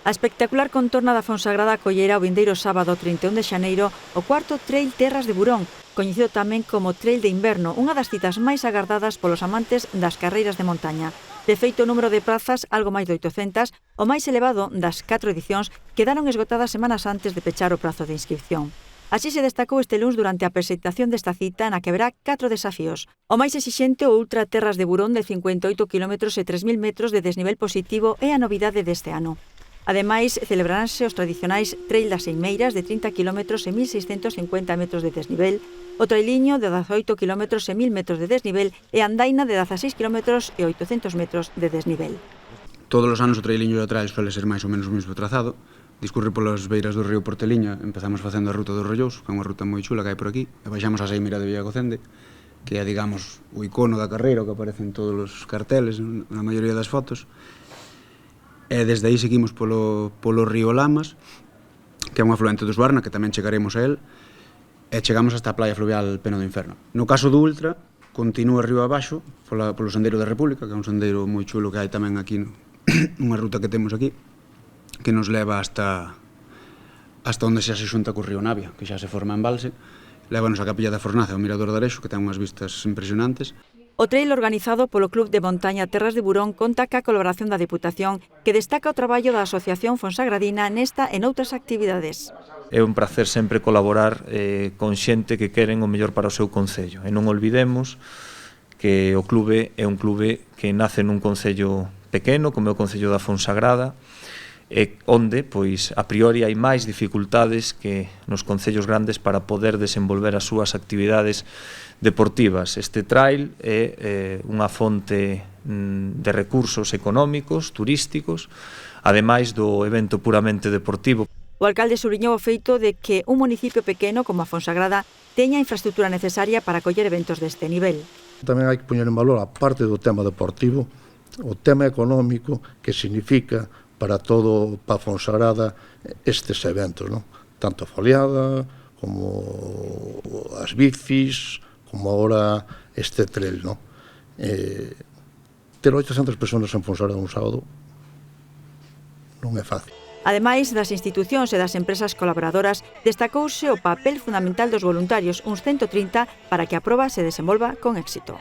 A espectacular contorna da Fonsagrada acollerá o vindeiro sábado 31 de xaneiro o cuarto Trail Terras de Burón, coñecido tamén como Trail de Inverno, unha das citas máis agardadas polos amantes das carreiras de montaña. De feito, o número de prazas, algo máis de 800, o máis elevado das 4 edicións, quedaron esgotadas semanas antes de pechar o prazo de inscripción. Así se destacou este luns durante a presentación desta cita na que haberá 4 desafíos. O máis exixente, o Ultra Terras de Burón de 58 km e 3.000 metros de desnivel positivo, é a novidade deste ano. Ademais, celebraránse os tradicionais Trail das Eimeiras de 30 km e 1.650 metros de desnivel, o trailiño de 18 km e 1.000 metros de desnivel e a andaina de 16 km e 800 metros de desnivel. Todos os anos o trailiño do trail suele ser máis ou menos o mesmo trazado. Discurre polas beiras do río Porteliña, empezamos facendo a ruta dos Rollous, que é unha ruta moi chula que hai por aquí, e baixamos a Seimeira de Villagocende, que é, digamos, o icono da carreira, que aparece en todos os carteles, na maioría das fotos. E desde aí seguimos polo río Lamas, que é un afluente do Suarna, que tamén chegaremos a él, e chegamos hasta a playa fluvial Peno do Inferno. No caso do Ultra, continúa río abaixo, polo Sendeiro da República, que é un sendeiro moi chulo que hai tamén aquí, unha ruta que temos aquí, que nos leva hasta onde xa se xunta co río Navia, que xa se forma en Valse, lévanos a Capilla da Fornaza, ao Mirador de Arexo, que ten unhas vistas impresionantes. O trail organizado polo Club de Montaña Terras de Burón conta ca colaboración da Deputación, que destaca o traballo da Asociación Fonsagradina nesta e noutras actividades. É un placer sempre colaborar con xente que queren o mellor para o seu concello. E non olvidemos que o clube é un clube que nace nun concello pequeno, como é o concello da Fonsagrada, onde, pois, a priori hai máis dificultades que nos concellos grandes para poder desenvolver as súas actividades deportivas. Este trail é unha fonte de recursos económicos, turísticos, ademais do evento puramente deportivo. O alcalde subliñou o feito de que un municipio pequeno como a Fonsagrada teña a infraestructura necesaria para acoller eventos deste nivel. Tamén hai que poñer en valor, a parte do tema deportivo, o tema económico que significa para a Fonsagrada estes eventos, non? Tanto a foliada, como as bicis, como agora este trail, non? Ter 800 persoas en Fonsagrada un sábado non é fácil. Ademais das institucións e das empresas colaboradoras, destacouse o papel fundamental dos voluntarios, uns 130, para que a proba se desenvolva con éxito.